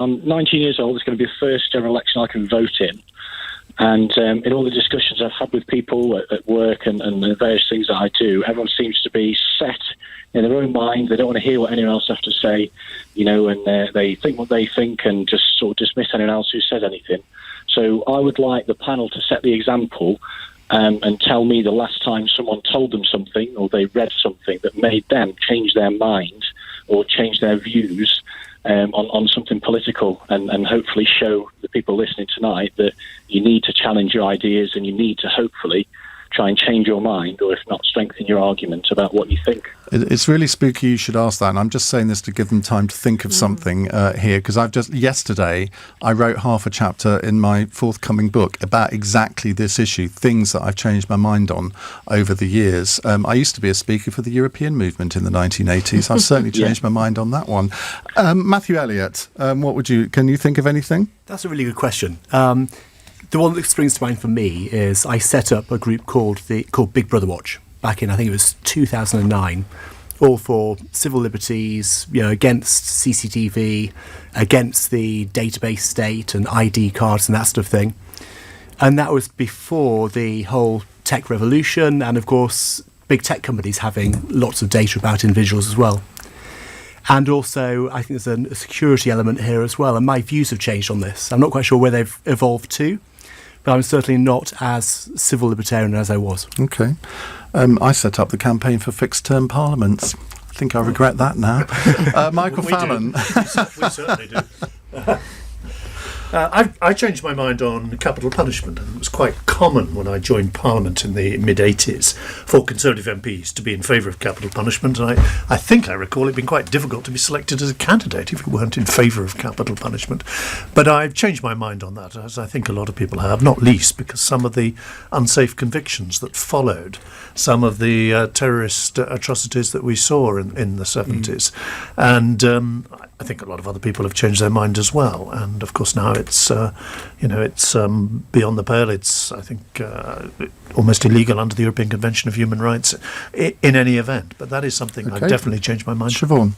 I'm 19 years old. It's going to be the first general election I can vote in. And in all the discussions I've had with people at work and the various things that I do, everyone seems to be set in their own mind. They don't want to hear what anyone else has to say, and they think what they think and just sort of dismiss anyone else who says anything. So I would like the panel to set the example and tell me the last time someone told them something or they read something that made them change their mind or change their views on something political, and hopefully show the people listening tonight that you need to challenge your ideas and you need to hopefully try and change your mind, or if not, strengthen your argument about what you think. It's really spooky you should ask that, and I'm just saying this to give them time to think of something here, because yesterday I wrote half a chapter in my forthcoming book about exactly this issue, things that I've changed my mind on over the years. I used to be a speaker for the European movement in the 1980s. I've certainly changed my mind on that one. Matthew Elliott, can you think of anything? That's a really good question. The one that springs to mind for me is I set up a group called Big Brother Watch back in, I think it was 2009, all for civil liberties, against CCTV, against the database state and ID cards and that sort of thing. And that was before the whole tech revolution and, of course, big tech companies having lots of data about individuals as well. And also, I think there's a security element here as well, and my views have changed on this. I'm not quite sure where they've evolved to, but I'm certainly not as civil libertarian as I was. OK. I set up the campaign for fixed-term parliaments. I think I regret that now. Michael Fallon. We certainly do. I changed my mind on capital punishment, and it was quite common when I joined Parliament in the mid-80s for Conservative MPs to be in favour of capital punishment, and I think I recall it being quite difficult to be selected as a candidate if you weren't in favour of capital punishment. But I've changed my mind on that, as I think a lot of people have, not least because some of the unsafe convictions that followed, some of the terrorist atrocities that we saw in the 70s. And I think a lot of other people have changed their mind as well. And of course now it's beyond the pale. It's, I think, almost illegal under the European Convention of Human Rights in any event. But that is something I've definitely changed my mind. Siobhan.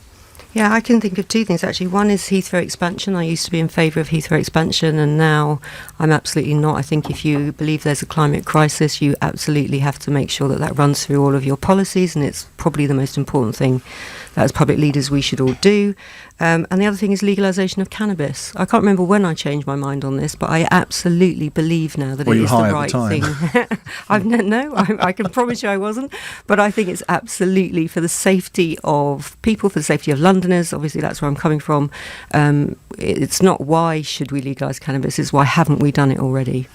Yeah, I can think of two things actually. One is Heathrow expansion. I used to be in favour of Heathrow expansion, and now I'm absolutely not. I think if you believe there's a climate crisis, you absolutely have to make sure that runs through all of your policies, and it's probably the most important thing that as public leaders we should all do. And the other thing is legalisation of cannabis. I can't remember when I changed my mind on this, but I absolutely believe now that it is the right thing. I can promise you I wasn't, but I think it's absolutely for the safety of people, for the safety of Londoners. Obviously, that's where I'm coming from. It's not why should we legalise cannabis, it's why haven't we done it already?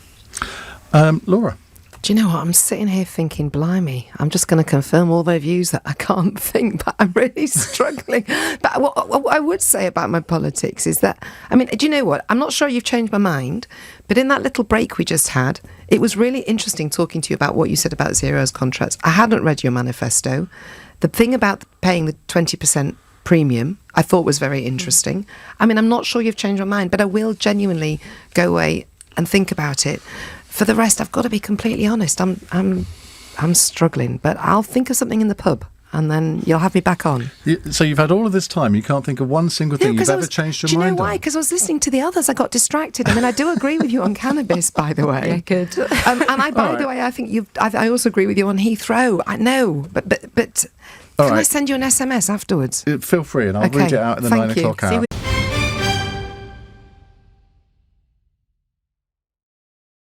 Laura. Do you know what? I'm sitting here thinking, blimey, I'm just going to confirm all their views that I can't think, but I'm really struggling. But what I would say about my politics is that, do you know what? I'm not sure you've changed my mind, but in that little break we just had, it was really interesting talking to you about what you said about zero hours contracts. I hadn't read your manifesto. The thing about paying the 20% premium I thought was very interesting. I'm not sure you've changed my mind, but I will genuinely go away and think about it. For the rest, I've got to be completely honest. I'm struggling, but I'll think of something in the pub, and then you'll have me back on. So you've had all of this time. You can't think of one single thing you've ever changed your mind on. Do you know why? Because I was listening to the others. I got distracted. I do agree with you on cannabis, by the way. Yeah, good. By the way, I think I also agree with you on Heathrow. I know, but. Can I send you an SMS afterwards? Feel free, and I'll read it out in the 9 o'clock hour.